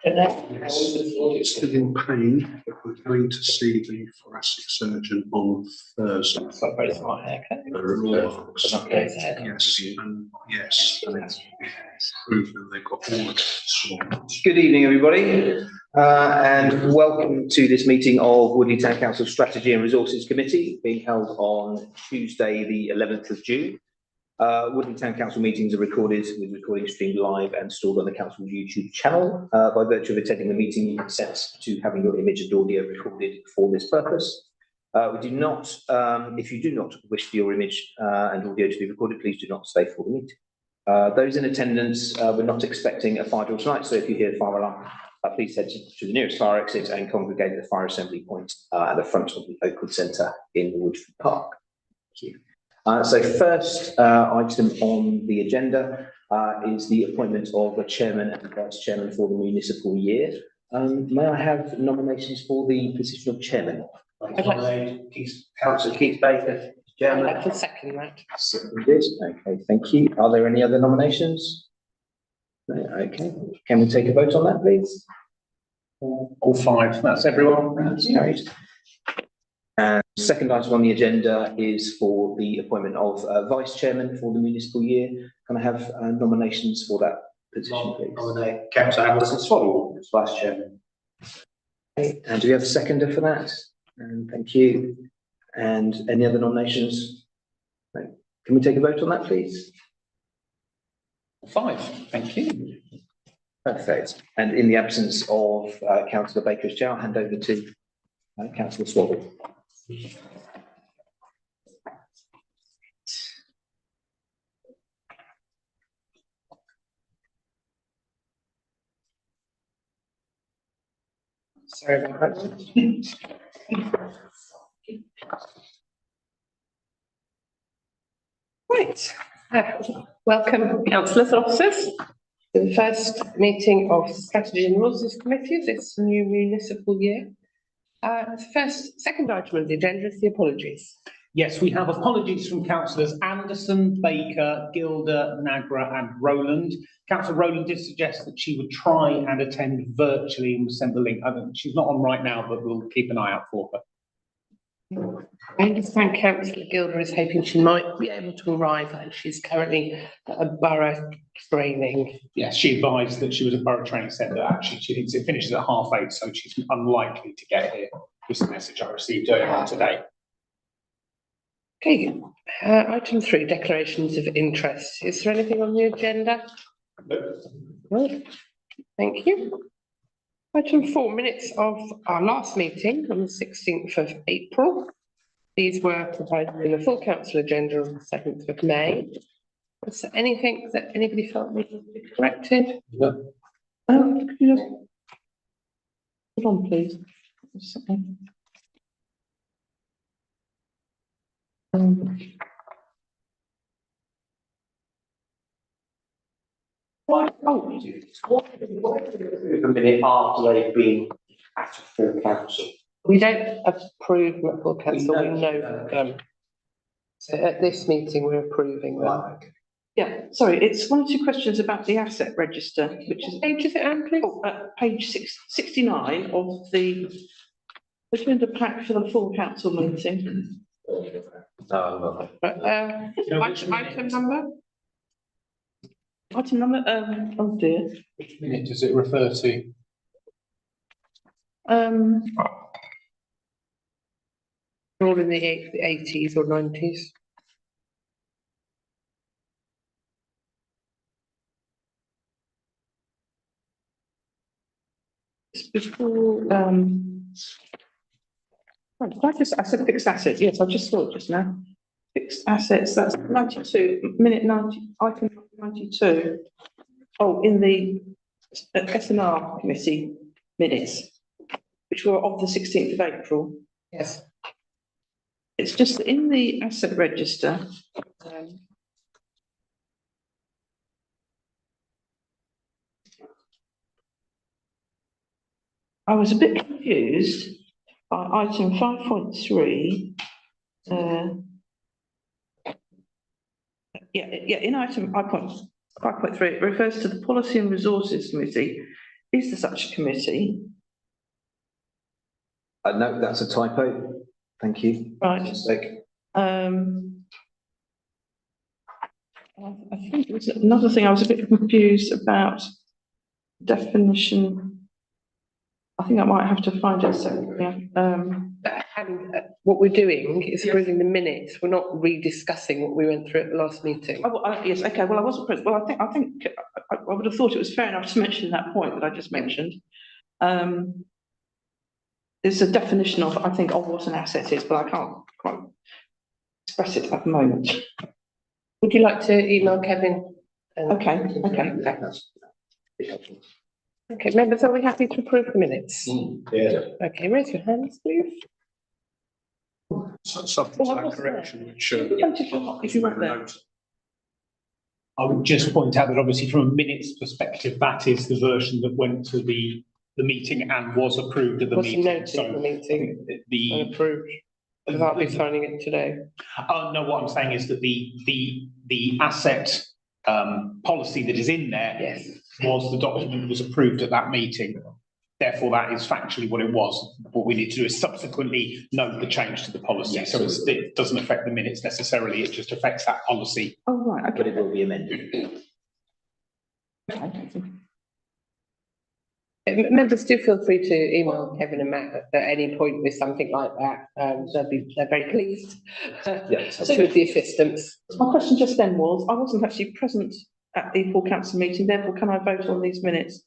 It's still in pain, but we're going to see the thoracic surgeon on Thursday. It's got a very smart haircut. Yes, and yes, and it's proven they've got all of it. Good evening, everybody, and welcome to this meeting of Woodley Town Council Strategy and Resources Committee, being held on Tuesday, the 11th of June. Woodley Town Council meetings are recorded with recording streamed live and stored on the council's YouTube channel. By virtue of attending the meeting, you consent to having your image and audio recorded for this purpose. We do not, if you do not wish for your image and audio to be recorded, please do not stay for the meeting. Those in attendance, we're not expecting a fire drill tonight, so if you hear the fire alarm, please head to the nearest fire exit and congregate at the fire assembly point at the front of the Oakwood Centre in Woodford Park. Thank you. So first item on the agenda is the appointment of a chairman and vice chairman for the municipal year. May I have nominations for the position of chairman? I'd like Councillor Keith Baker, chairman. to second that. Seconded. Okay, thank you. Are there any other nominations? No, okay. Can we take a vote on that, please? All five. That's everyone. That's carried. And second item on the agenda is for the appointment of vice chairman for the municipal year. Can I have nominations for that position, please? Nominate Councillor Anderson Swaddle as vice chairman. Okay. And do we have a seconder for that? And thank you. And any other nominations? No. Can we take a vote on that, please? Five. Thank you. Perfect. And in the absence of Councillor Baker as chair, I'll hand over to Councillor Swaddle. Sorry about that. Right. Welcome, councillors and officers, to the first meeting of the Strategy and Resources Committee this new municipal year. Second item on the agenda is the apologies. Yes, we have apologies from councillors Anderson, Baker, Gilder, Nagra and Rowland. Councillor Rowland did suggest that she would try and attend virtually and send the link. She's not on right now, but we'll keep an eye out for her. I understand Councillor Gilder is hoping she might be able to arrive, and she's currently at a borough training. Yes, she advised that she was at Borough Training Centre. Actually, she thinks it finishes at 8:30, so she's unlikely to get here. Was the message I received earlier on today. Okay, item 3, declarations of interest. Is there anything on the agenda? No. Right. Thank you. Item 4, minutes of our last meeting on the 16th of April. These were provided in the full council agenda on the 7th of May. Was there anything that anybody felt needed to be corrected? No. Could you just hold on, please? A minute after they've been at a full council. We don't approve them at full council, we know them. So at this meeting, we're approving them. Yeah, sorry, it's one or two questions about the asset register, which is Page is it, Anne, please? page 69 of the agenda pack for the full council meeting. Item number? Item number, oh dear. Which minute does it refer to? All in the 80s or 90s. It's before, I said fixed assets, yes, I just saw it just now. Fixed assets, that's 92, minute 90, item 92. Oh, in the S&R committee minutes, which were of the 16th of April. Yes. It's just in the asset register. I was a bit confused by item 5.3. In item 5.3, it refers to the Policy and Resources Committee is there such a committee? No, that's a typo. Thank you. Right. Mistake. I think there's another thing I was a bit confused about. Definition. I think I might have to find it separately. And what we're doing is approving the minutes. We're not rediscussing what we went through at the last meeting. Yes, okay, well, I wasn't present. Well, I think I would have thought it was fair enough to mention that point that I just mentioned. There's a definition of, I think, of what an asset is, but I can't quite express it at the moment. Would you like to email Kevin? Okay. Okay, members, are we happy to approve the minutes? Yeah. Okay, raise your hands, please. Subject to that correction, which. If you weren't there. I would just point out that obviously from a minutes perspective, that is the version that went to the meeting and was approved at the Was meeting. noted at the meeting and approved. Because I'll be signing it today. Oh, no, what I'm saying is that the asset policy that is in there Yes. was the document that was approved at that meeting. Therefore, that is factually what it was. What we need to do is subsequently note the change to the policy. Yes. So it doesn't affect the minutes necessarily, it just affects that policy. Oh, right, okay. But it will be amended. Members, do feel free to email Kevin and Matt at any point with something like that. They're very pleased with the assistance. My question just then was, I wasn't actually present at the full council meeting, therefore can I vote on these minutes?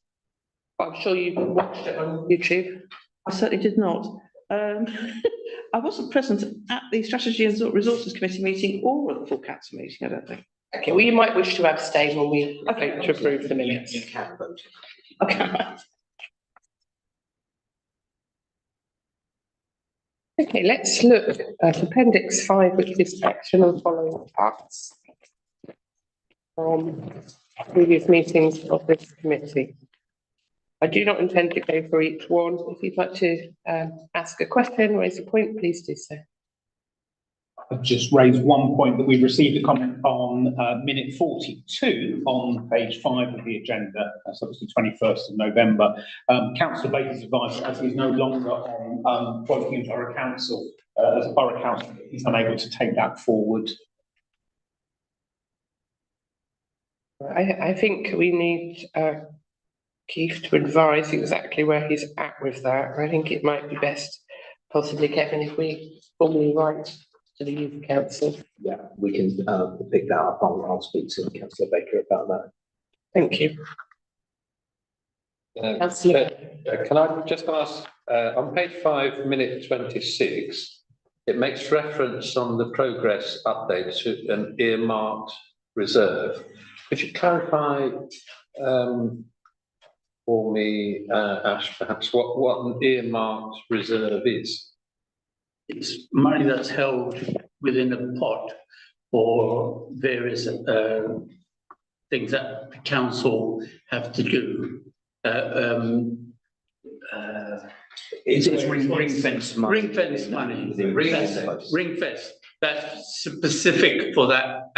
I'm sure you watched it on YouTube. I certainly did not. I wasn't present at the Strategy and Resources Committee meeting or at the full council meeting, I don't think. Okay, well, you might wish to abstain when we vote to approve the minutes. You can vote. Okay. Okay, let's look at Appendix 5, which is action on following parts from previous meetings of this committee. I do not intend to go for each one. If you'd like to ask a question, raise a point, please do so. I've just raised one point that we've received a comment on minute 42 on page 5 of the agenda. That's obviously 21st of November. Councillor Baker's advised as he's no longer on Woking Borough Council, as a borough council, he's unable to take that forward. I think we need Keith to advise exactly where he's at with that. I think it might be best, possibly, Kevin, if we formally write to the youth council. Yeah, we can pick that up. I'll speak to Councillor Baker about that. Thank you. Councillor. Can I just ask, on page 5, minute 26, it makes reference on the progress update to an earmarked reserve. Could you clarify for me, Ash, perhaps what an earmarked reserve is? It's money that's held within a pot for various things that the council have to do. It's ring fence money. Ring fence money. Ring-fence. Ring fence. That's specific for that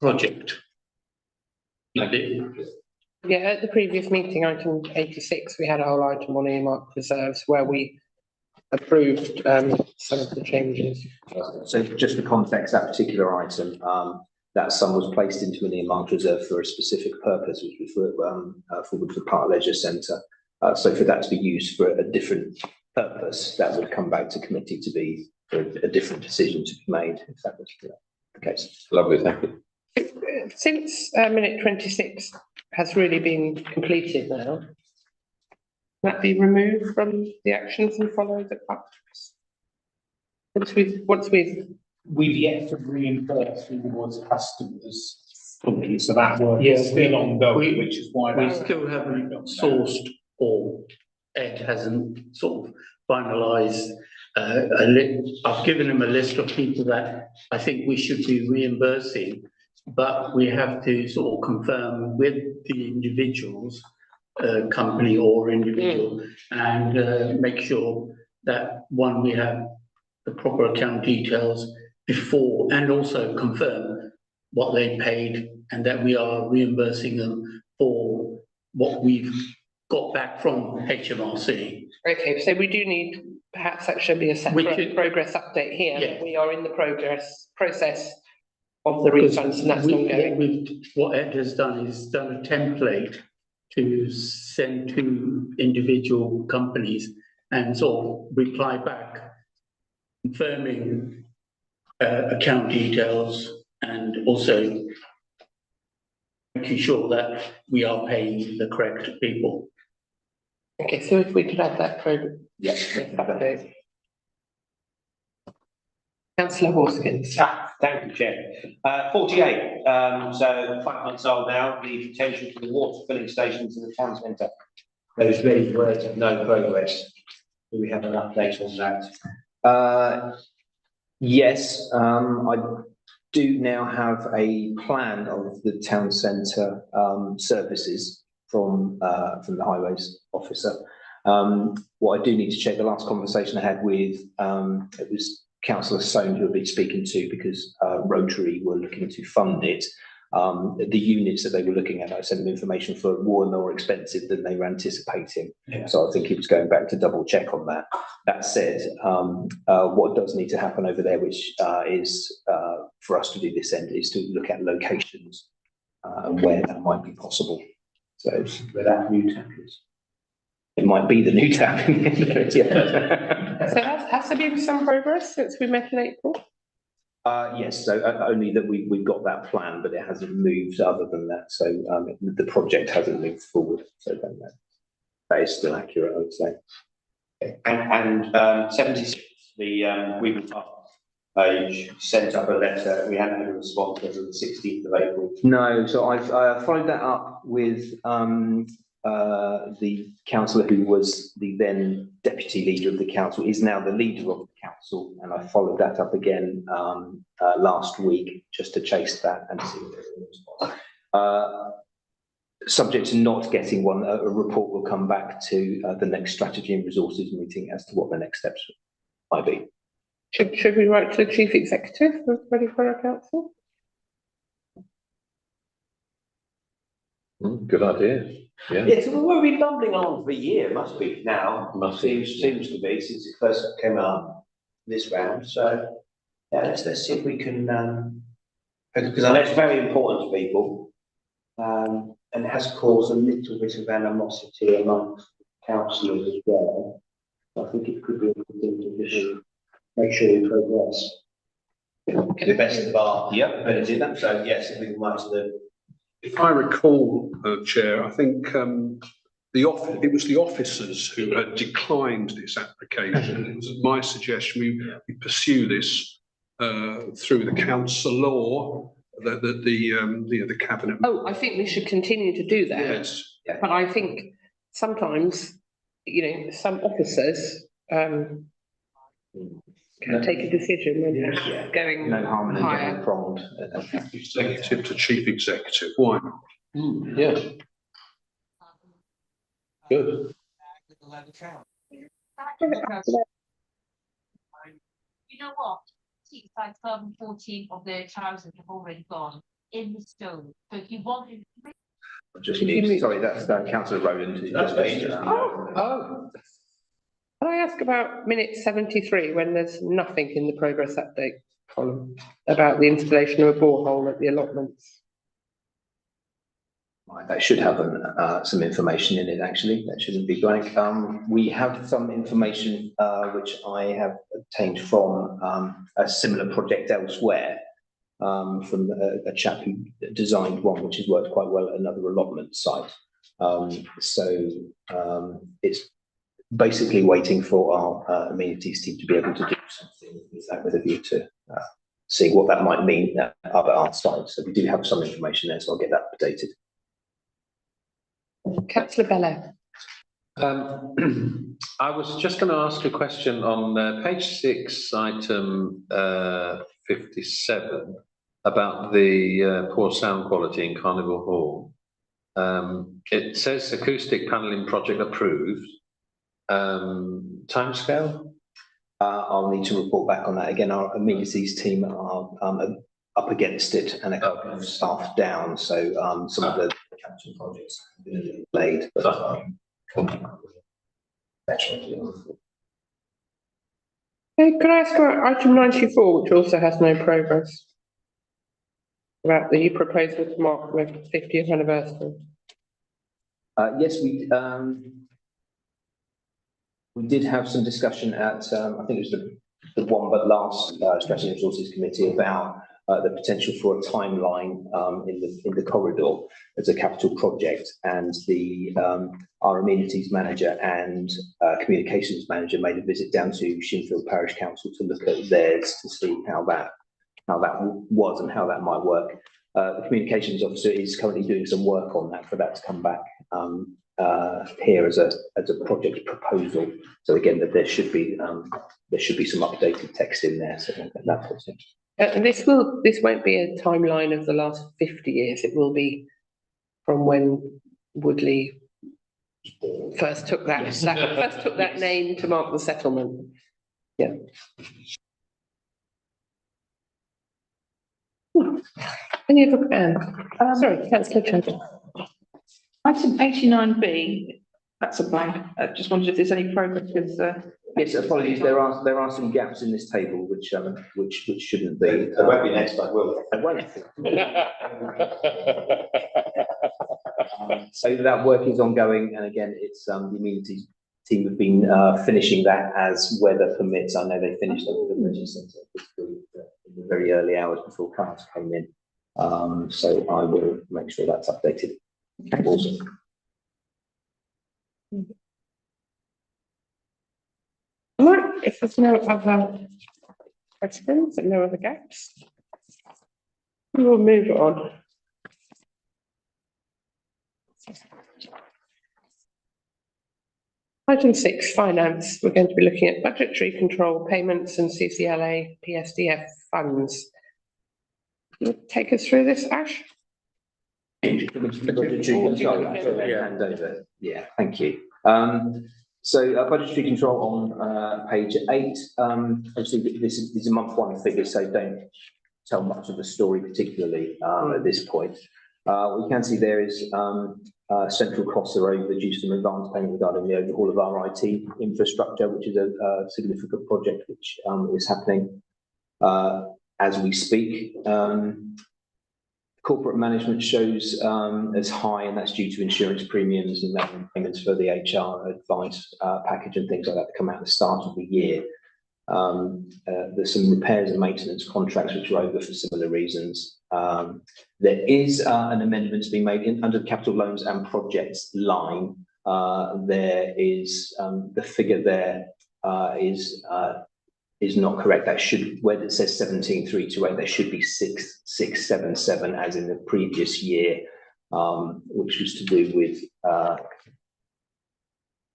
project. Yeah, at the previous meeting, item 86, we had a whole item on earmarked reserves where we approved some of the changes. So just for context, that particular item, that sum was placed into an earmarked reserve for a specific purpose, which was for Woodford Park Leisure Centre. So for that to be used for a different purpose, that would come back to committee to be for a different decision to be made, if that was the case. Lovely, thank you. Since minute 26 has really been completed now, that be removed from the actions and follow the parts? Once We've yet to reimburse towards customers fully, so that work Yeah, is still ongoing, which is why We that's. still haven't sourced, or Ed hasn't sort of finalised I've given him a list of people that I think we should be reimbursing, but we have to sort of confirm with the individuals, company or individual, and make sure that one, we have the proper account details before, and also confirm what they paid and that we are reimbursing them for what we've got back from HMRC. Okay, so we do need, perhaps that should be a separate should- progress update here. Yeah. We are in the process of the Because refunds and that's we- ongoing. What Ed has done is done a template to send to individual companies and sort of reply back, confirming account details and also making sure that we are paying the correct people. Okay, so if we could add that program. Yes. Update. Councillor Hoskins. Thank you, Chair. 48, so 5 months old now, the potential for the water filling stations in the town centre. Those really words of no progress. Do we have an update on that? Yes, I do now have a plan of the town centre services from the highways officer. What I do need to check, the last conversation I had with it was Councillor Soane who I've been speaking to, because Rotary were looking to fund it. The units that they were looking at, I sent them information for more expensive than they were anticipating. Yeah. So I think he was going back to double check on that. That said, what does need to happen over there, which is for us to do this end, is to look at locations and where that might be possible. So Where that new tap is. it might be the new tap. Yeah. So has there been some progress since we met in April? Yes, so only that we've got that plan, but it hasn't moved other than that. So the project hasn't moved forward. So that is still accurate, I would say. And 76, the Weaver Park, you sent up a letter, we hadn't had a response until the 16th of April. No, so I've followed that up with the councillor who was the then deputy leader of the council, is now the leader of the council, and I followed that up again last week just to chase that and see if there's a response. Subject to not getting one, a report will come back to the next strategy and resources meeting as to what the next steps might be. Should we write to the chief executive ready for our council? Good idea. Yeah. Yeah, so we've been bumbling on for a year, must be now. Must be. Seems to be since it first came up this round. So yeah, let's see if we can, because I know it's very important to people. And it has caused a little bit of animosity amongst councillors as well. I think it could be a good thing to do, make sure we progress. To the best of our ability. So yes, if we might the. If I recall, Chair, I think it was the officers who had declined this application. It was my suggestion we pursue this through the council law, the cabinet. Oh, I think we should continue to do that. Yes. But I think sometimes, some officers can take a decision when they're going No harm in higher. getting pronged. Executive to chief executive. Why not? Yeah. Good. You know what? It's like 14 of their trousers have already gone in the stove. So if you wanted. Just need, sorry, that's Councillor Rowland. Who just mentioned that. Oh. Can I ask about minute 73 when there's nothing in the progress update column about the installation of a borehole at the allotments? Right, that should have some information in it, actually. That shouldn't be blank. We have some information which I have obtained from a similar project elsewhere, from a chap who designed one which has worked quite well at another allotment site. It's basically waiting for our amenities team to be able to do something with that, with a view to see what that might mean at our site. So we do have some information there, so I'll get that updated. Councillor Bella. I was just going to ask a question on page 6, item 57, about the poor sound quality in Carnival Hall. It says acoustic panelling project approved. Timescale? I'll need to report back on that. Again, our amenities team are up against it and a couple of staff down. So some of the capital projects have been delayed, but Okay, can I ask about item 94, which also has no progress? About the proposal to mark the 50th anniversary. Yes, we did have some discussion at, I think it was the one but last Strategy and Resources Committee about the potential for a timeline in the corridor as a capital project, and our amenities manager and communications manager made a visit down to Shinfield Parish Council to look at theirs to see how that was and how that might work. The communications officer is currently doing some work on that for that to come back here as a project proposal. So again, that there should be some updated text in there. So that's it. And this won't be a timeline of the last 50 years. It will be from when Woodley first took that name to mark the settlement. Yeah. Any other sorry, Councillor Chadwick. Item 89B, that's a blank. I just wondered if there's any progress with Yes, apologies. There are some gaps in this table which shouldn't be. It won't be next time, will it? It won't. So that work is ongoing, and again, it's the amenities team have been finishing that as weather permits. I know they finished up with the British Centre in the very early hours before cars came in. So I will make sure that's updated. Also. Right, if there's no other questions and no other gaps, we will move on. Item 6, finance. We're going to be looking at budgetary control, payments and CCLA PSDF funds. Can you take us through this, Ash? Yeah, thank you. So budgetary control on page 8. Obviously, this is a month one figure, so don't tell much of the story particularly at this point. We can see there is central costs are overdue some advance payment regarding the overhaul of our IT infrastructure, which is a significant project which is happening as we speak. Corporate management shows as high, and that's due to insurance premiums and payments for the HR advice package and things like that come out at the start of the year. There's some repairs and maintenance contracts which are over for similar reasons. There is an amendment to be made under the capital loans and projects line. There is the figure there is not correct. That should, where it says 17,328, there should be 6,677 as in the previous year, which was to do with.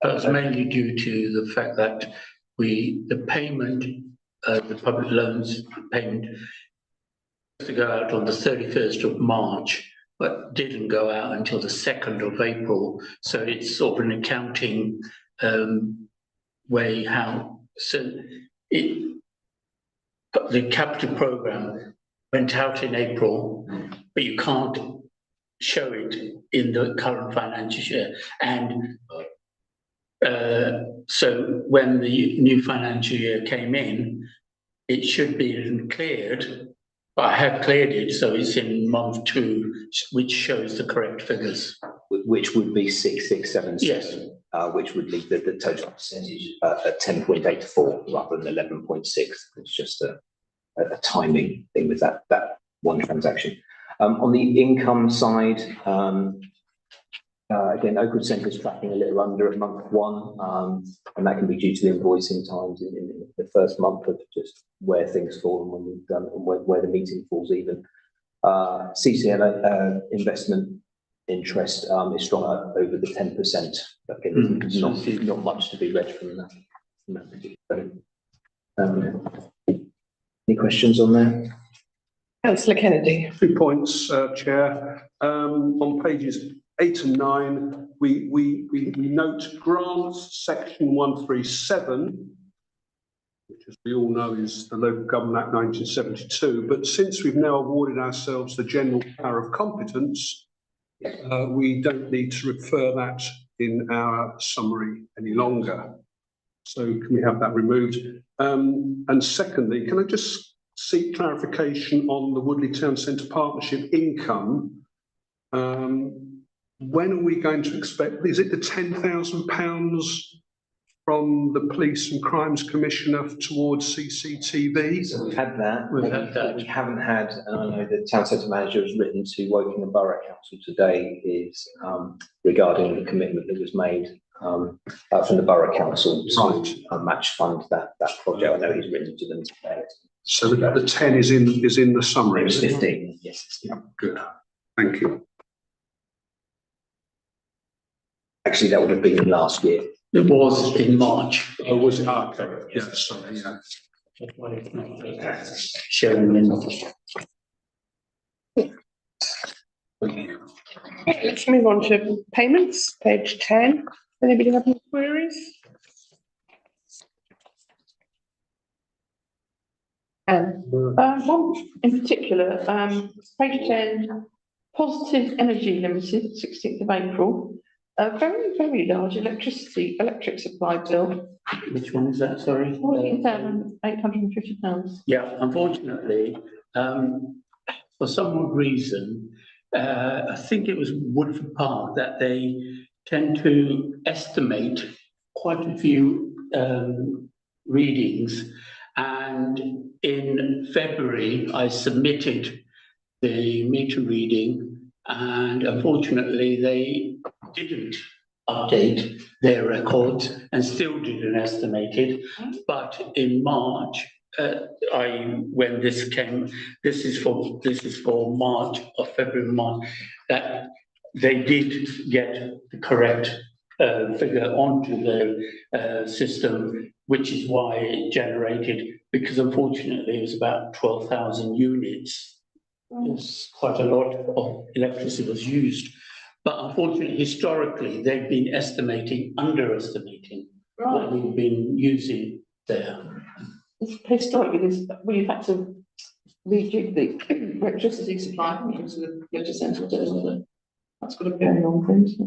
That's mainly due to the fact that the payment, the public loans payment, to go out on the 31st of March, but didn't go out until the 2nd of April. So it's sort of an accounting way how. So the capital programme went out in April, but you can't show it in the current financial year. And so when the new financial year came in, it should be cleared, but I have cleared it, so it's in month 2, which shows the correct figures. Which would be 6,677. Yes. Which would leave the total percentage at 10.84 rather than 11.6. It's just a timing thing with that one transaction. On the income side, again, Oakwood Centre is tracking a little under at month 1, and that can be due to the invoicing times in the first month of just where things fall and when we've done and where the meeting falls even. CCL investment interest is strong at over the 10%. Again, not much to be read from that. Any questions on there? Councillor Kennedy. 2 points, Chair. On pages 8 and 9, we note grants section 137, which, as we all know, is the Local Government Act 1972. But since we've now awarded ourselves the general power of competence, we don't need to refer that in our summary any longer. So can we have that removed? And secondly, can I just seek clarification on the Woodley Town Centre Partnership income? When are we going to expect, is it the £10,000 from the Police and Crimes Commissioner towards CCTV? So we've had that. We've had that. What we haven't had, and I know the town centre manager has written to Woking Borough Council today, is regarding the commitment that was made from the Borough Council to match fund that project. I know he's written to them today. So the 10 is in the summary. It's is it? 15, yes. Good, thank you. Actually, that would have been last year. It was in March. Oh, was it? Ah, okay, yes, sorry, yeah. That's why it's not showing in. Let's move on to payments, page 10. Anybody have any queries? One in particular, page 10, Positive Energy Limited, 16th of April. A very, very large electric supply bill, Which one is that, sorry? £14,850. Yeah, unfortunately, for some odd reason, I think it was Woodford Park that they tend to estimate quite a few readings. And in February, I submitted the meter reading, and unfortunately, they didn't update their records and still didn't estimate it. But in March, when this came, this is for March or February, March, that they did get the correct figure onto the system, which is why it generated, because unfortunately it was about 12,000 units. It's quite a lot of electricity was used. But unfortunately, historically, they've been underestimating what we've been using there. Historically, we've had to rejig the electricity supply into the leisure centre, that's got a bearing on things.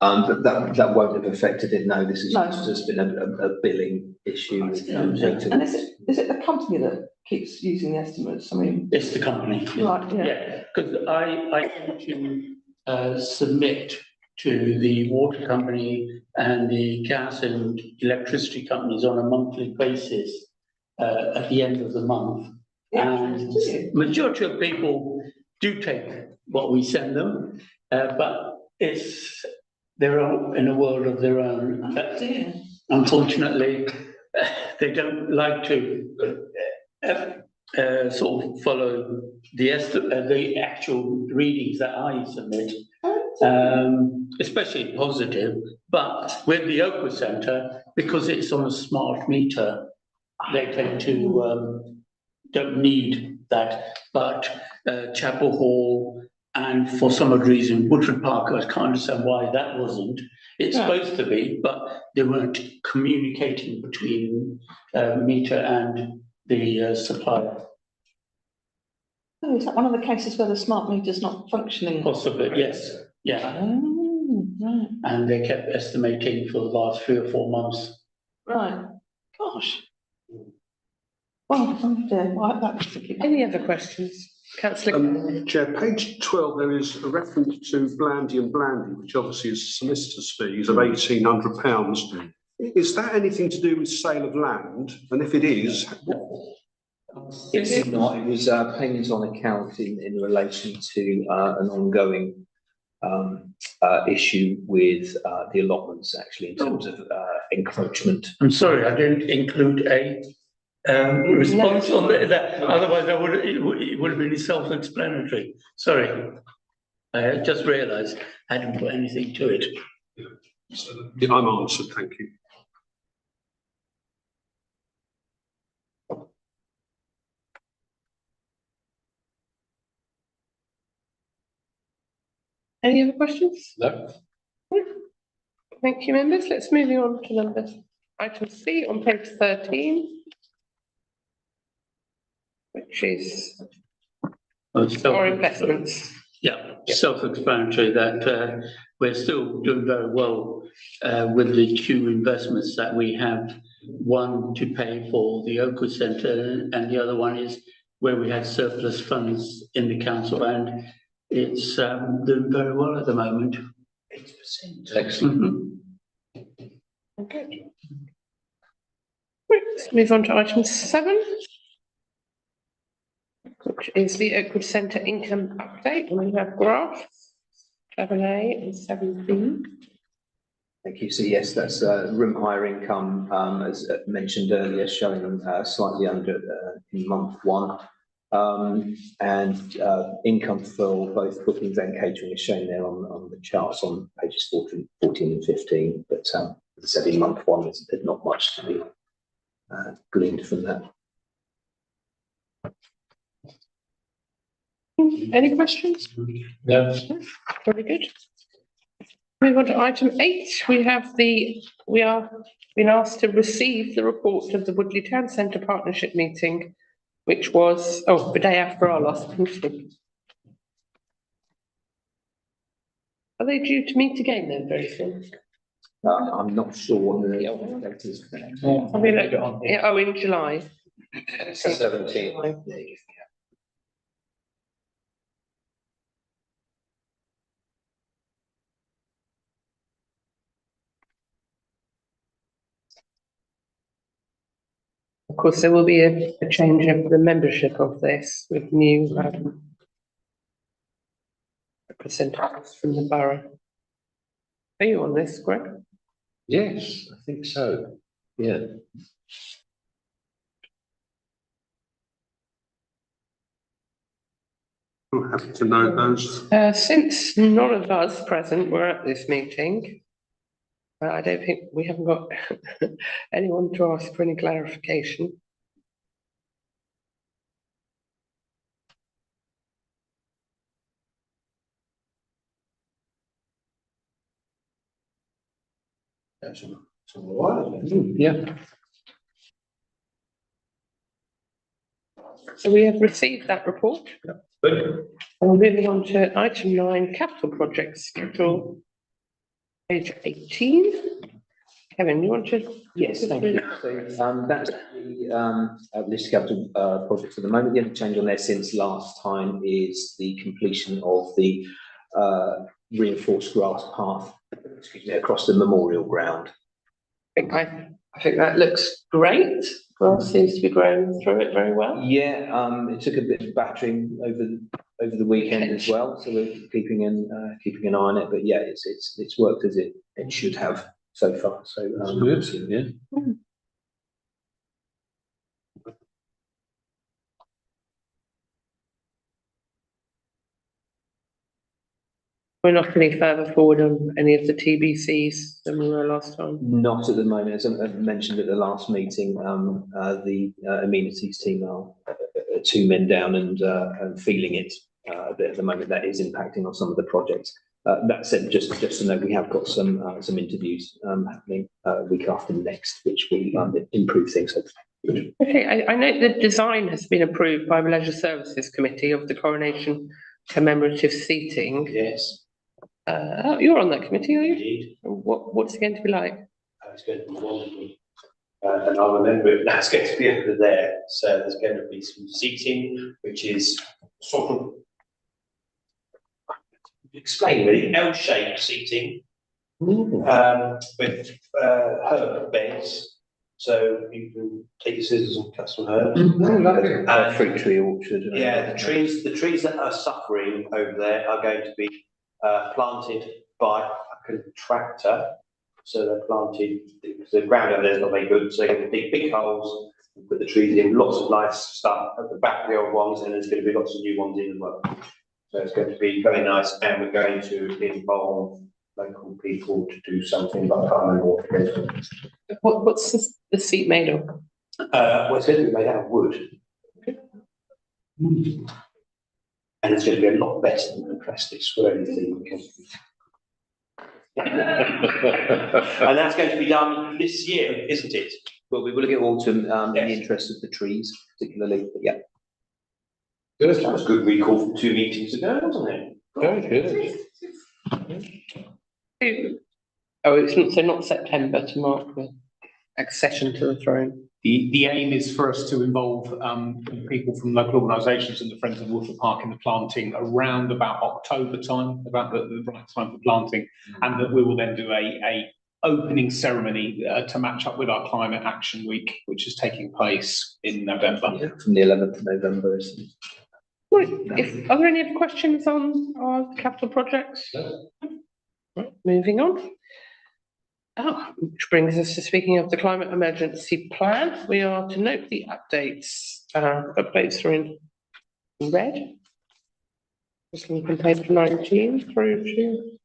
That won't have affected it. No, this is No. just been a billing issue. With, And is it the company that keeps using the estimates? I mean, It's the company. right, yeah. Yeah, because I tend to submit to the water company and the gas and electricity companies on a monthly basis at the end of the month. And majority of people do take what we send them, but they're all in a world of their own. Unfortunately, they don't like to sort of follow the actual readings that I submit, especially positive. But with the Oakwood Centre, because it's on a smart meter, they tend to don't need that. But Chapel Hall and for some odd reason Woodford Park, I can't understand why that wasn't. It's supposed to be, but they weren't communicating between meter and the supplier. Oh, is that one of the cases where the smart meter's not functioning? Possibly, yes, yeah. Oh, right. And they kept estimating for the last 3 or 4 months. Right. Gosh. Well, oh dear. Well, Any other questions? Councillor. Chair, page 12, there is a reference to Blandy and Blandy, which obviously is solicitors' fees of £1,800. Is that anything to do with sale of land? And if it is, what? It's not. It was payments on account in relation to an ongoing issue with the allotments, actually, in terms of encroachment. I'm sorry, I didn't include a response on that. Otherwise, it would have been self-explanatory. Sorry, I just realised I hadn't put anything to it. I'm answered, thank you. Any other questions? No. Thank you, members. Let's move on to item C on page 13, which is our investments. Yeah, self-explanatory that we're still doing very well with the two investments that we have. One to pay for the Oakwood Centre, and the other one is where we had surplus funds in the council, and it's doing very well at the moment. 8%. Excellent. Okay. Right, let's move on to item 7, which is the Oakwood Centre income update, and we have graphs 7A and 7B. Thank you. So yes, that's room hire income, as mentioned earlier, showing slightly under in month 1. And income for both bookings and catering is shown there on the charts on pages 14 and 15. But as I said, in month 1, there's not much to be gleaned from that. Any questions? No. Very good. Move on to item 8. We are being asked to receive the report of the Woodley Town Centre Partnership meeting, which was, the day after our last meeting. Are they due to meet again then very soon? I'm not sure what the date is for that. I mean, in July. 17. Of course, there will be a change of the membership of this with new representatives from the borough. Are you on this, Greg? Yes, I think so. Yeah. I'm happy to note those. Since none of us present were at this meeting, I don't think we haven't got anyone to ask for any clarification. Yeah. So we have received that report. Good. And we're moving on to item 9, capital projects schedule. Page 18. Kevin, you want to? Yes, thank you. So that's the list of capital projects at the moment. The only change on there since last time is the completion of the reinforced grass path, across the memorial ground. I think that looks great. Grass seems to be growing through it very well. Yeah, it took a bit of battering over the weekend as well, so we're keeping an eye on it. But yeah, it's worked as it should have so far. So Good. Yeah. We're not any further forward on any of the TBCs than we were last time. Not at the moment, as I mentioned at the last meeting. The amenities team are 2 men down and feeling it a bit at the moment. That is impacting on some of the projects. That said, just to know, we have got some interviews happening week after next, which will improve things. Okay, I note the design has been approved by the Leisure Services Committee of the Coronation commemorative seating. Yes, You're on that committee, are you? indeed. What's it going to be like? It's going to be wonderful. And I remember it, that's going to be over there. So there's going to be some seating, which is sort of, explain really, L-shaped seating. With herb beds. So you can take your scissors and cut some herbs. Fruit tree orchard. Yeah, the trees that are suffering over there are going to be planted by a contractor. So they're planted, because the ground over there is not very good, so they're going to dig big holes and put the trees in, lots of nice stuff at the back of the old ones, and there's going to be lots of new ones in as well. So it's going to be very nice, and we're going to involve local people to do something, but I can't remember what it is. What's the seat made of? Well, it's going to be made out of wood. And it's going to be a lot better than the plastic squirrely thing. And that's going to be done this year, isn't it? Well, we will look at autumn in the Yes. interest of the trees, particularly. But yeah. That was a good recall from 2 meetings ago, wasn't it? Very good. Oh, it's not, so not September to mark the accession to the throne. The aim is for us to involve people from local organisations and the Friends of Water Park in the planting around about October time, about the right time for planting, and that we will then do a opening ceremony to match up with our Climate Action Week, which is taking place in November. Yeah, from the 11th of November. isn't it? Right, are there any other questions on our capital projects? Right, moving on. Which brings us to speaking of the climate emergency plan. We are to note the updates. Updates are in red. Just looking from page 19 through to.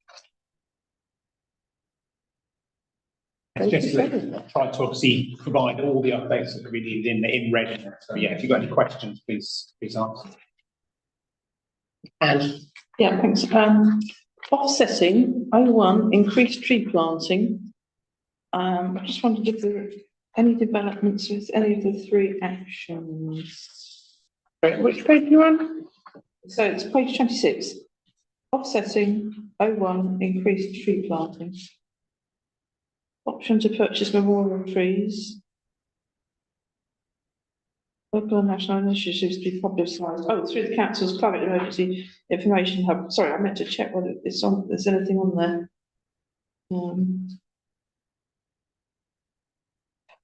Just try to obviously provide all the updates that are really in red. So yeah, if you've got any questions, please ask. And Yeah, thanks. Offsetting, 01, increased tree planting. I just wondered if there are any developments with any of the three actions. which page are you on? So it's page 26. Offsetting, 01, increased tree planting. Option to purchase memorial trees. Local and national initiatives to be publicised. Oh, through the council's climate emergency information hub. Sorry, I meant to check whether it's on. There's anything on there.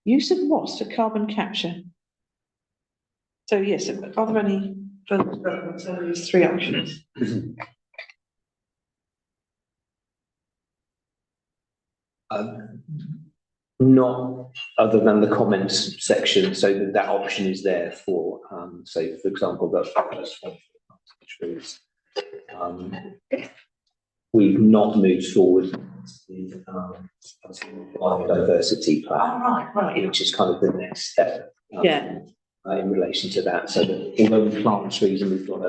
Use of WAS for carbon capture. So yes, are there any further developments on these three actions? Not other than the comments section, so that option is there for, so for example, the trees. We've not moved forward with biodiversity plan, Right. which is kind of the next step. Yeah. In relation to that, so that although we plant trees and we've got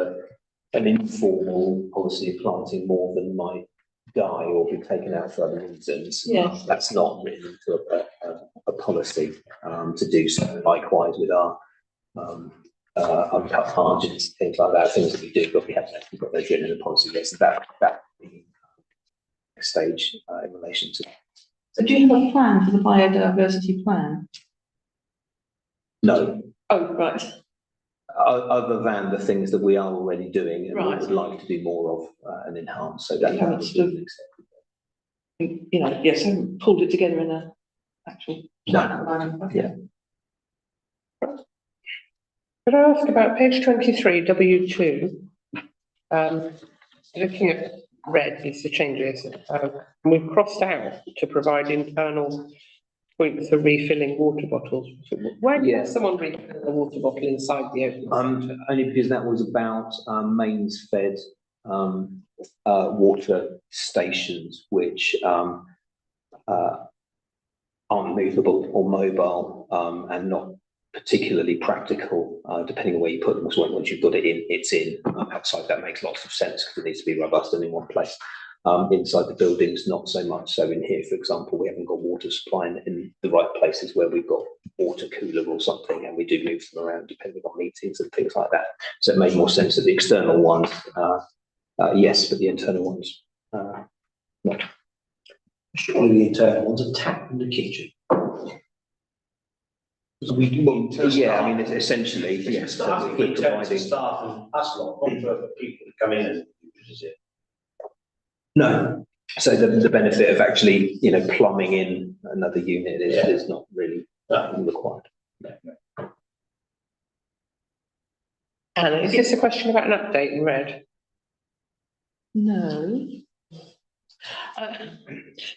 an informal policy of planting more than might die or be taken out for other reasons. Yeah. That's not written into a policy to do so. Likewise with our uncut margins, things like that, things that we do, but we haven't actually got those written in the policy yet. So that the next stage in relation to that. So do you have a plan for the biodiversity plan? No, Oh, right. other than the things that we are already doing and we Right. would like to do more of and enhance. So that You haven't would be sort of- the next step. You know, yes, haven't pulled it together in a actual plan. Yeah. Could I ask about page 23, W2? Looking at red is the changes, and we've crossed out to provide internal points for refilling water bottles. So where Yeah. does someone refill a water bottle inside the open centre? Only because that was about mains fed water stations, which aren't movable or mobile and not particularly practical, depending on where you put them. So once you've got it in, it's in. Outside, that makes lots of sense because it needs to be robust and in one place. Inside the buildings, not so much. So in here, for example, we haven't got water supply in the right places where we've got water cooler or something, and we do move them around depending on meetings and things like that. So it made more sense that the external ones, yes, but the internal ones, not. Surely the internal ones are tapped in the kitchen. Because we do. Yeah, I mean, it's essentially, yes, Staff, we're in terms of providing. staff and us lot, not for people to come in and use it. No, so the benefit of actually, plumbing in another unit is not really required. Anna, is this a question about an update in red? No.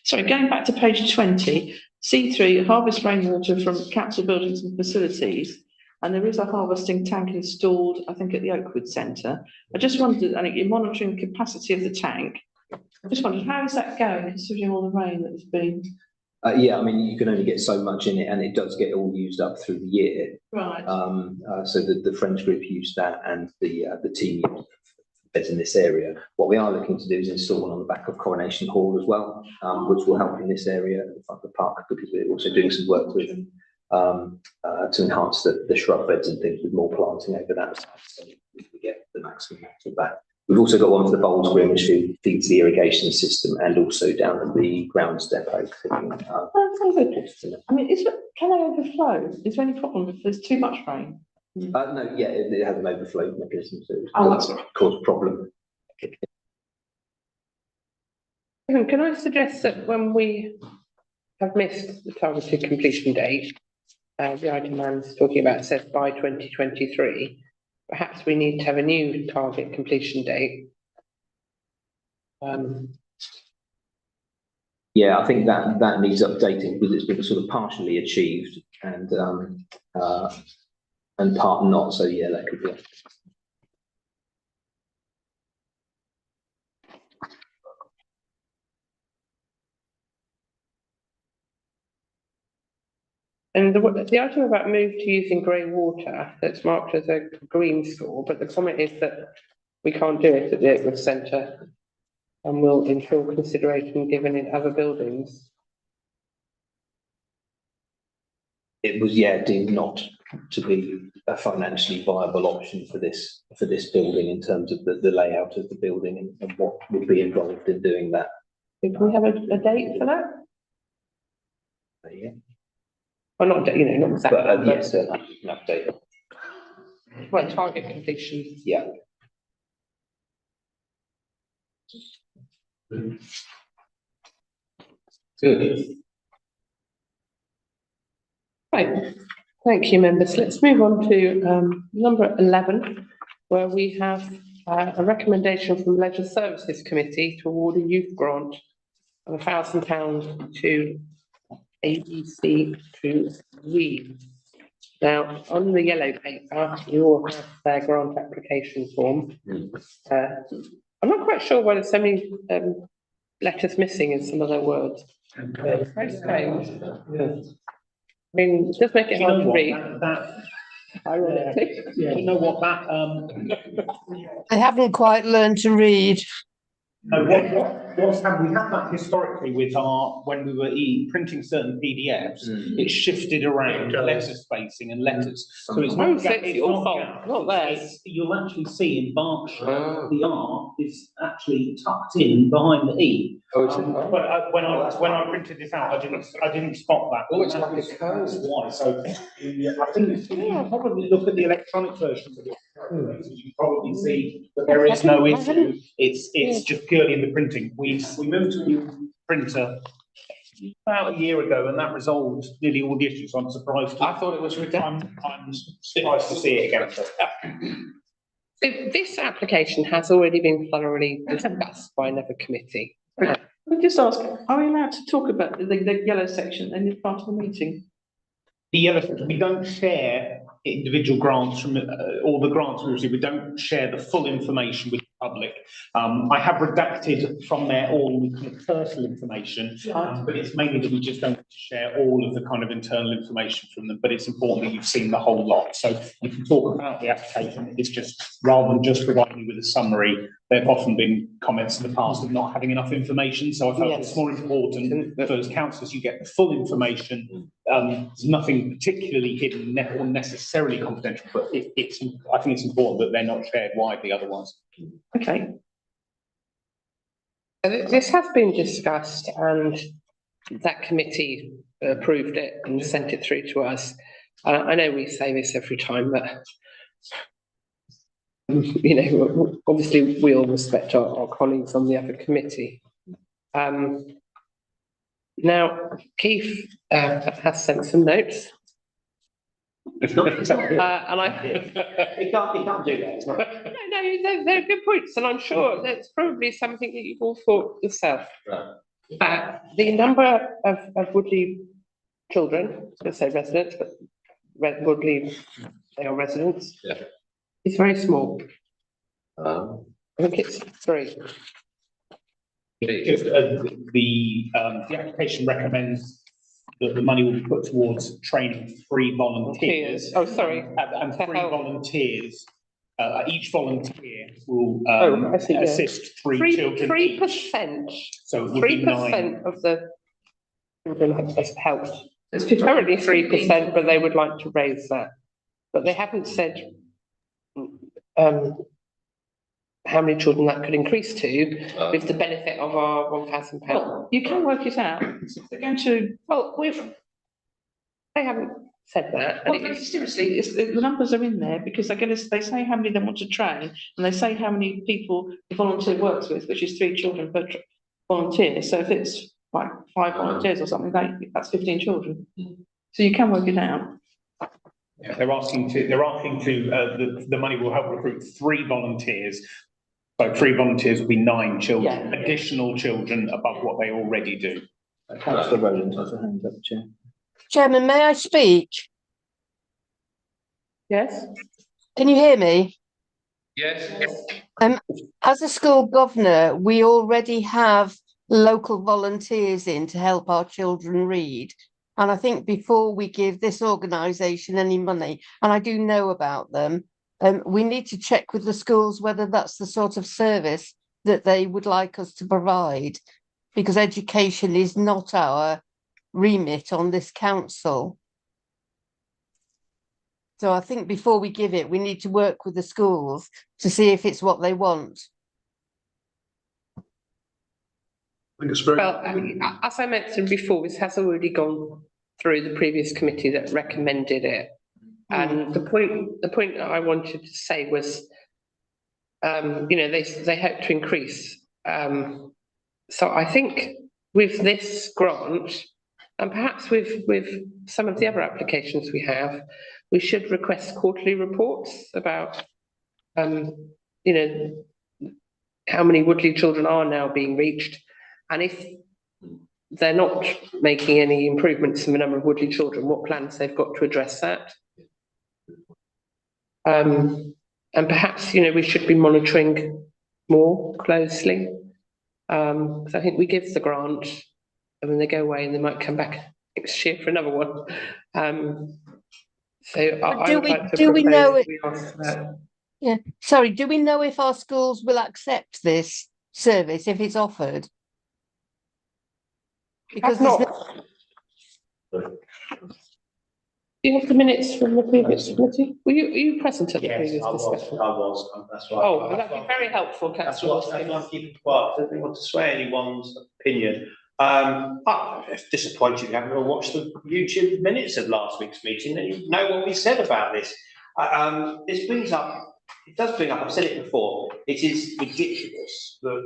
Sorry, going back to page 20, C3, harvest rainwater from council buildings and facilities. And there is a harvesting tank installed, I think, at the Oakwood Centre. I just wondered, and you're monitoring the capacity of the tank. I just wondered, how is that going, considering all the rain that has been? Yeah, I mean, you can only get so much in it, and it does get all used up through the year. Right. So the Friends group used that, and the team used beds in this area. What we are looking to do is install one on the back of Coronation Hall as well, which will help in this area at the front of the park, because we're also doing some work with to enhance the shrub beds and things with more planting over that side, so we get the maximum out of that. We've also got one for the Bowls Green, which feeds the irrigation system, and also down at the grounds depot. Oh, sounds good. I mean, can they overflow? Is there any problem if there's too much rain? No, yeah, it has an overflow mechanism, so it Oh, doesn't cause a problem. Can I suggest that when we have missed the targeted completion date, the item man's talking about says by 2023, perhaps we need to have a new target completion date. Yeah, I think that needs updating because it's been sort of partially achieved and part not. So yeah, that could be. And the item about move to using grey water that's marked as a green store, but the comment is that we can't do it at the Oakwood Centre and will ensure consideration given in other buildings. It was, deemed not to be a financially viable option for this building in terms of the layout of the building and what would be involved in doing that. Can we have a date for that? Yeah. Or not, not exactly. But yes, certainly we can update it. Well, target completion. Yeah. Good. Right, thank you, members. Let's move on to number 11, where we have a recommendation from Leisure Services Committee to award a youth grant of £1,000 to ABC to read. Now, on the yellow paper, you all have their grant application form. I'm not quite sure why there's so many letters missing in some of their words. It's very strange. I mean, it does make it hard to read. Ironically. You know what, that, I haven't quite learned to read. no, what's happened, we had that historically with when we were printing certain PDFs, it shifted around letter spacing and letters. So it's not, so it's your fault, not theirs. You'll actually see in Berkshire, the R is actually tucked in behind the E. But when I printed this out, I didn't spot that. Oh, it's like a code. That's why. So I think you probably look at the electronic versions of it. You probably see that there is no issue. It's just purely in the printing. We moved to a new printer about a year ago, and that resolved nearly all the issues. I'm surprised. I thought it was redundant. I'm surprised to see it again. So this application has already been thoroughly discussed by another committee. Can I just ask, are we allowed to talk about the yellow section in this part of the meeting? The yellow section, we don't share individual grants from all the grants we receive. We don't share the full information with the public. I have redacted from there all the kind of personal information, but it's mainly that we just don't share all of the kind of internal information from them. But it's important that you've seen the whole lot. So you can talk about the application. It's just rather than just providing you with a summary. There have often been comments in the past of not having enough information. So I felt it's more important for as councillors you get the full information. There's nothing particularly hidden or necessarily confidential, but I think it's important that they're not shared widely otherwise. Okay. This has been discussed and that committee approved it and sent it through to us. I know we say this every time, but obviously we all respect our colleagues on the other committee. Now, Keith has sent some notes. It's not. And He can't do that. It's not. No, they're good points, and I'm sure that's probably something that you've all thought yourself. Right. The number of Woodley children, let's say residents, but Woodley, they are residents. Yeah. It's very small. Uh, I think it's 3. The application recommends that the money will be put towards training 3 volunteers. Oh, sorry. And 3 volunteers. Each volunteer will I see, assist 3 children. 3%. So it would be 3% of the children has helped. It's currently 3%, but they would like to raise that. But they haven't said how many children that could increase to with the benefit of our £1,000. Well, you can work it out. They're going to, Well, they haven't said that. well, no, seriously, the numbers are in there because they say how many they want to train and they say how many people the volunteer works with, which is 3 children per volunteer. So if it's like 5 volunteers or something, that's 15 children. So you can work it out. Yeah, they're asking to, the money will help recruit 3 volunteers. So 3 volunteers will be 9 children, additional children above what they already do. Councillor Rowland has a hand up, Chair. Chairman, may I speak? Yes? Can you hear me? Yes. As a school governor, we already have local volunteers in to help our children read. And I think before we give this organisation any money, and I do know about them, we need to check with the schools whether that's the sort of service that they would like us to provide, because education is not our remit on this council. So I think before we give it, we need to work with the schools to see if it's what they want. I think it's very. Well, as I mentioned before, this has already gone through the previous committee that recommended it. And the point that I wanted to say was, they hope to increase. So I think with this grant, and perhaps with some of the other applications we have, we should request quarterly reports about, how many Woodley children are now being reached. And if they're not making any improvements in the number of Woodley children, what plans they've got to address that. And perhaps, we should be monitoring more closely. So I think we give the grant and then they go away and they might come back next year for another one. Do we know it? Yeah, sorry, do we know if our schools will accept this service if it's offered? Because Do you have the minutes from the previous committee? Were you present at the previous discussion? I was, that's right. Oh, well, that'd be very helpful, That's councillor. what I'm keeping quiet. I don't want to sway anyone's opinion. It's disappointing you haven't all watched the YouTube minutes of last week's meeting and you know what we said about this. It does bring up, I've said it before, it is ridiculous that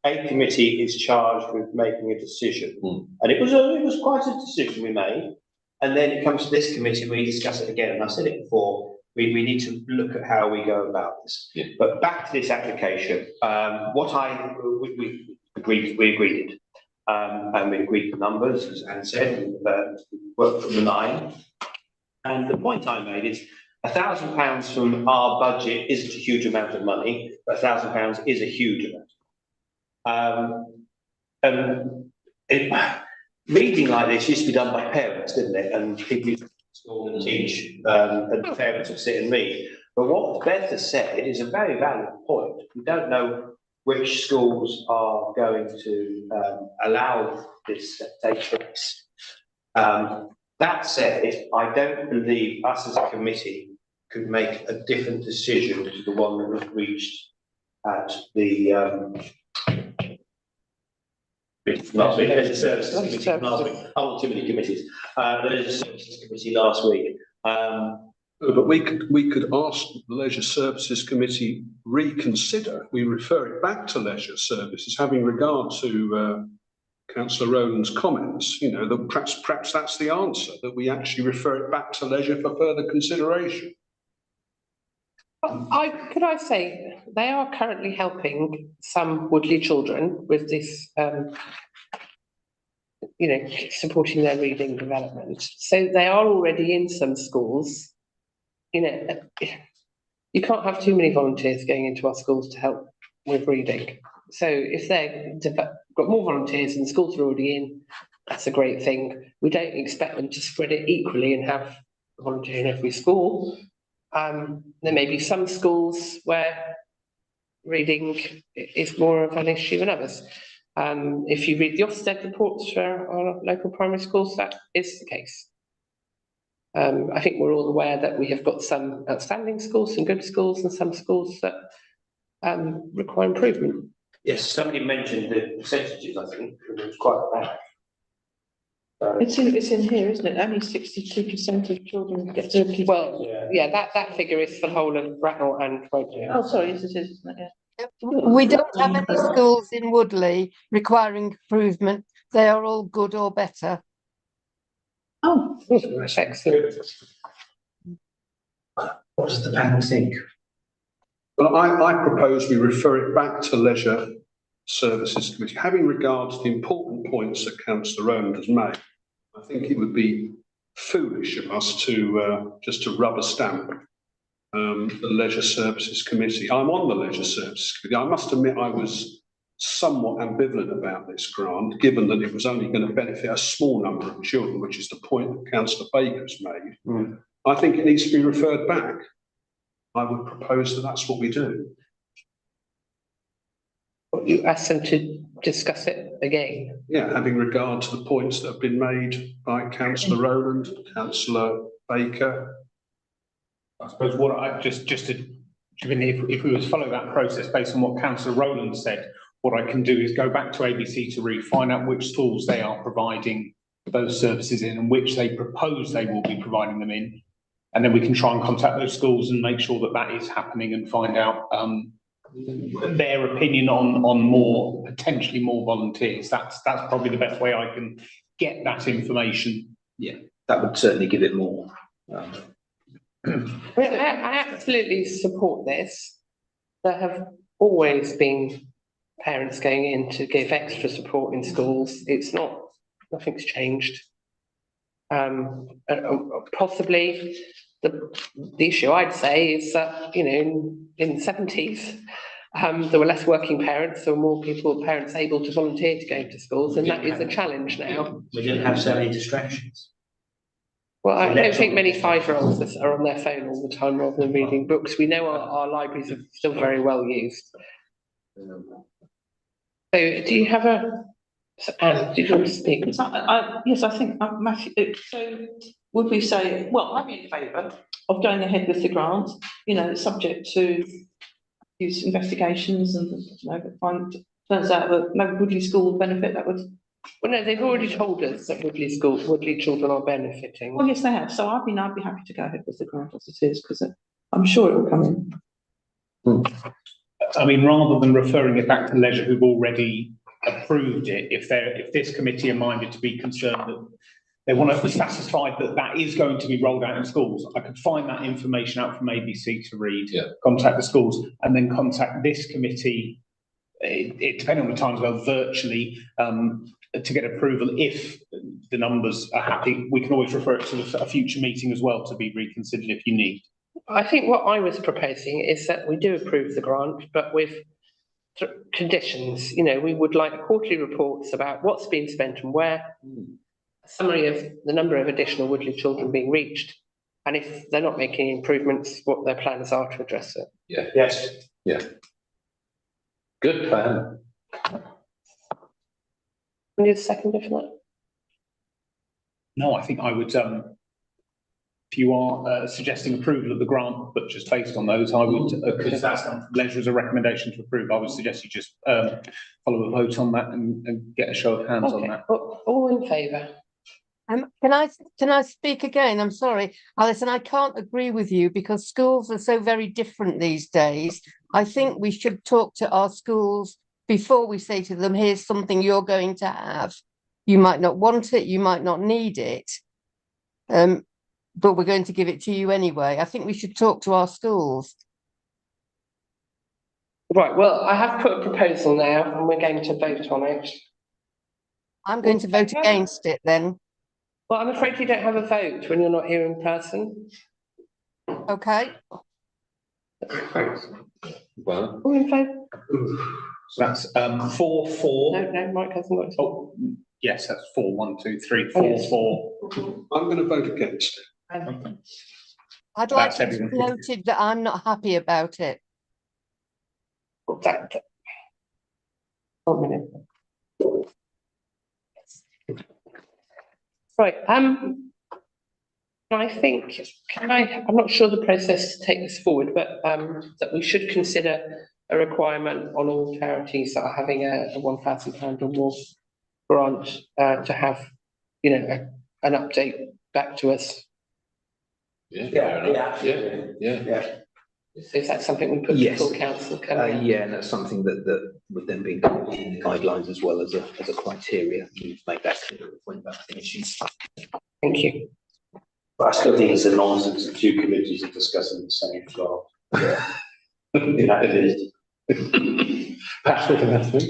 a committee is charged with making a decision. And it was quite a decision we made. And then it comes to this committee, we discuss it again. And I've said it before, we need to look at how we go about this. Yeah. But back to this application, we agreed it. And we agreed the numbers, as Anne said, worked from the 9. And the point I made is £1,000 from our budget isn't a huge amount of money, but £1,000 is a huge amount. Reading like this used to be done by parents, didn't it? And people used to school and teach, and parents would sit and read. But what Beth has said is a very valid point. We don't know which schools are going to allow this to take place. That said, I don't believe us as a committee could make a different decision to the one that was reached at the last week. There's a services committee last week. Oh, too many committees. There's a services committee last week. But we could ask the Leisure Services Committee reconsider. We refer it back to Leisure Services, having regard to Councillor Rowland's comments. That perhaps that's the answer, that we actually refer it back to Leisure for further consideration. Could I say they are currently helping some Woodley children with this, supporting their reading development. So they are already in some schools. You can't have too many volunteers going into our schools to help with reading. So if they've got more volunteers and the schools are already in, that's a great thing. We don't expect them to spread it equally and have a volunteer in every school. There may be some schools where reading is more of an issue than others. If you read the Ofsted reports for our local primary schools, that is the case. I think we're all aware that we have got some outstanding schools, some good schools, and some schools that require improvement. Yes, somebody mentioned the percentages, I think, it was quite bad. It's in here, isn't it? Only 62% of children get to. Well, yeah, that figure is for the whole of Bracknell and Woking. Oh, sorry, yes, it is, isn't it? Yeah. We don't have any schools in Woodley requiring improvement. They are all good or better. Oh, Excellent. What does the panel think? Well, I propose we refer it back to Leisure Services Committee, having regard to the important points that Councillor Rowland has made. I think it would be foolish of us to just to rubber stamp the Leisure Services Committee. I'm on the Leisure Services Committee. I must admit I was somewhat ambivalent about this grant, given that it was only going to benefit a small number of children, which is the point that Councillor Baker's made. I think it needs to be referred back. I would propose that that's what we do. You asked them to discuss it again. Yeah, having regard to the points that have been made by Councillor Rowland, Councillor Baker. I suppose what I just to, if we were to follow that process based on what Councillor Rowland said, what I can do is go back to ABC to read, find out which schools they are providing those services in and which they propose they will be providing them in. And then we can try and contact those schools and make sure that that is happening and find out their opinion on more, potentially more volunteers. That's probably the best way I can get that information. Yeah, that would certainly give it more. I absolutely support this. There have always been parents going in to give extra support in schools. It's not, nothing's changed. Possibly the issue I'd say is that, you know, in the 70s, there were less working parents, there were more parents able to volunteer to go to schools, and that is a challenge now. We didn't have so many distractions. Well, I don't think many 5-year-olds are on their phone all the time rather than reading books. We know our libraries are still very well used. So do you have Anne, did you want to speak? yes, I think, Matthew, so would we say, well, I'm in favour of going ahead with the grant, you know, subject to use investigations and, you know, turns out that no Woodley school would benefit, that would. Well, no, they've already told us that Woodley children are benefiting. Well, yes, they have. So I'd be happy to go ahead with the grant as it is, because I'm sure it will come in. I mean, rather than referring it back to Leisure, who've already approved it, if this committee are minded to be concerned that they want to be satisfied that that is going to be rolled out in schools, I could find that information out from ABC to read, contact the schools, and then contact this committee, it depending on the times, well, virtually, to get approval. If the numbers are happy, we can always refer it to a future meeting as well to be reconsidered if you need. I think what I was proposing is that we do approve the grant, but with conditions. You know, we would like quarterly reports about what's been spent and where, a summary of the number of additional Woodley children being reached, and if they're not making improvements, what their plans are to address it. Yeah. Yes. Yeah. Good plan. Need a seconder for that? No, I think I would, if you are suggesting approval of the grant, but just based on those, I would, because that's Leisure as a recommendation to approve, I would suggest you just follow a vote on that and get a show of hands on that. All in favour? Can I speak again? I'm sorry, Alison, I can't agree with you because schools are so very different these days. I think we should talk to our schools before we say to them, here's something you're going to have. You might not want it, you might not need it, but we're going to give it to you anyway. I think we should talk to our schools. Right, well, I have put a proposal now and we're going to vote on it. I'm going to vote against it then. Well, I'm afraid you don't have a vote when you're not here in person. Okay. Well, All in favour? So that's 4-4. No, Mike hasn't got it. Oh, yes, that's 4. 1, 2, 3, Oh, 4, yes. 4. I'm going to vote against it. I'd like That's it to be everyone. noted that I'm not happy about it. That. 1 minute. Right, I think, I'm not sure the process to take this forward, but that we should consider a requirement on all charities that are having a £1,000 or more grant to have, you know, an update back to us. Yeah. Is that something we put to Yes. full council? Yeah, and that's something that would then be included in the guidelines as well as a criteria to make that clear when that's an issue. Thank you. But I still think it's a nonsense that two committees are discussing the same draft. Yeah. Perhaps we can have three.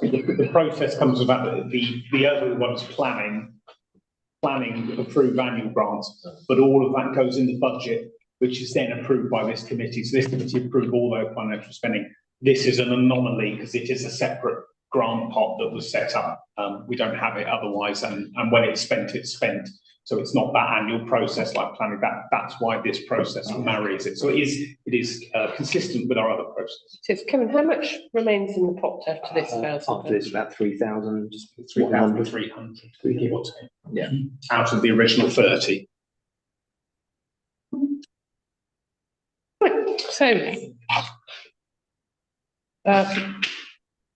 The process comes about the other one's planning approved annual grants, but all of that goes in the budget, which is then approved by this committee. So this committee approve all their financial spending. This is an anomaly because it is a separate grant pot that was set up. We don't have it otherwise, and when it's spent, it's spent. So it's not that annual process like planning. That's why this process marries it. So it is consistent with our other process. Says Kevin, how much remains in the pot after this? After this, about 3,000, 3,300, give or take. Yeah. Out of the original 30. Right, so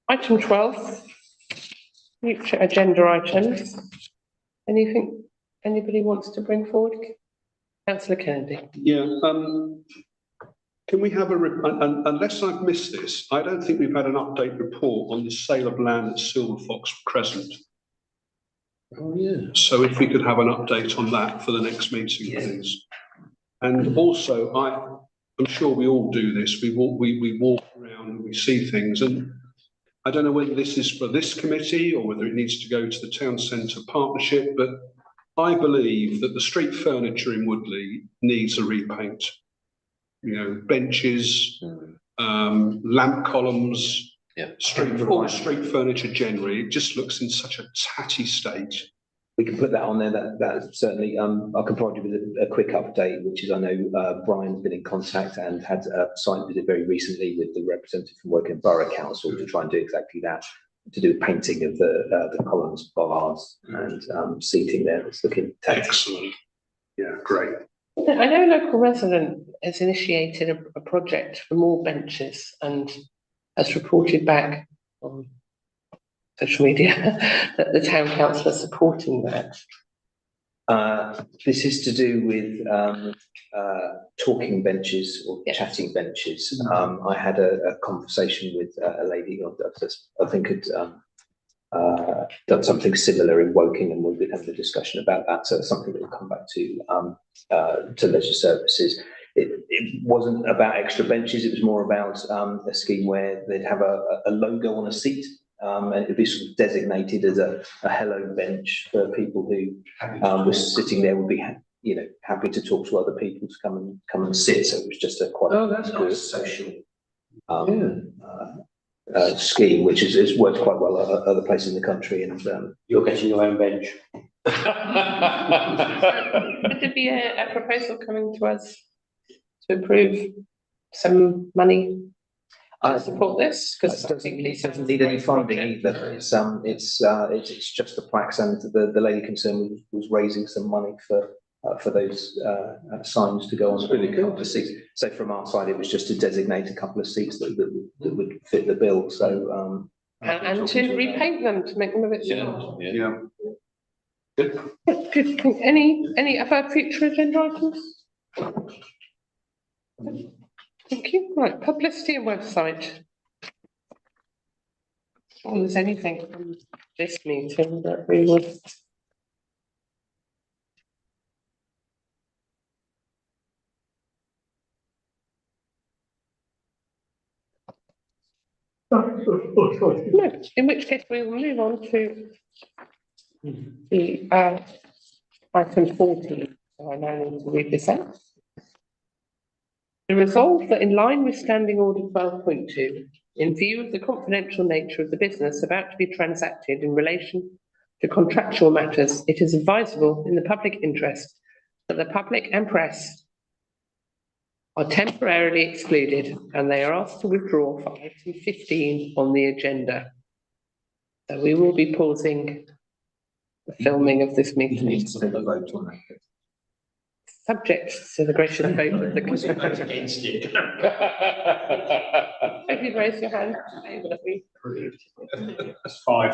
item 12, future agenda items. Anything anybody wants to bring forward? Councillor Kennedy. Yeah, can we have unless I've missed this, I don't think we've had an update report on the sale of land at Silver Fox Crescent. Oh, yeah. So if we could have an update on that for the next meeting, please. And also, I'm sure we all do this. We walk around and we see things, and I don't know whether this is for this committee or whether it needs to go to the town centre partnership, but I believe that the street furniture in Woodley needs a repaint. You know, benches, lamp columns, all street furniture generally. It just looks in such a tatty state. We can put that on there. That certainly. I can provide you with a quick update, which is I know Brian's been in contact and had a site visit very recently with the representative from Woking Borough Council to try and do exactly that, to do painting of the columns, bars, and seating there. It's looking excellent. Yeah, great. I know a local resident has initiated a project for more benches and has reported back on social media that the town council are supporting that. This is to do with talking benches or chatting benches. I had a conversation with a lady I think had done something similar in Woking, and we've been having a discussion about that. So it's something that will come back to leisure services. It wasn't about extra benches. It was more about a scheme where they'd have a logo on a seat. And it would be sort of designated as a hello bench for people who were sitting there, would be happy to talk to other people to come and sit. So it was just That's good. social scheme, which has worked quite well at other places in the country. And you're getting your own bench. Would there be a proposal coming to us to approve some money to support this? Because I think it doesn't need any funding either. It's just the plaques, and the lady concerned was raising some money for those signs to go on. Really cool. The seats. So from our side, it was just to designate a couple of seats that would fit the bill. So and to repaint them to make them a bit Yeah. Yeah. Good. Any other future agenda items? Thank you. Right, publicity and website. If there's anything from this meeting that we would. No, in which case we will move on to the item 14. So I now need to read this out. The resolve that in line with Standing Order 12.2, in view of the confidential nature of the business about to be transacted in relation to contractual matters, it is advisable in the public interest that the public and press are temporarily excluded and they are asked to withdraw for item 15 on the agenda. So we will be pausing the filming of this meeting. Subject to the gracious vote of the committee. Against you. If you raise your hand, I say that we approve. That's 5.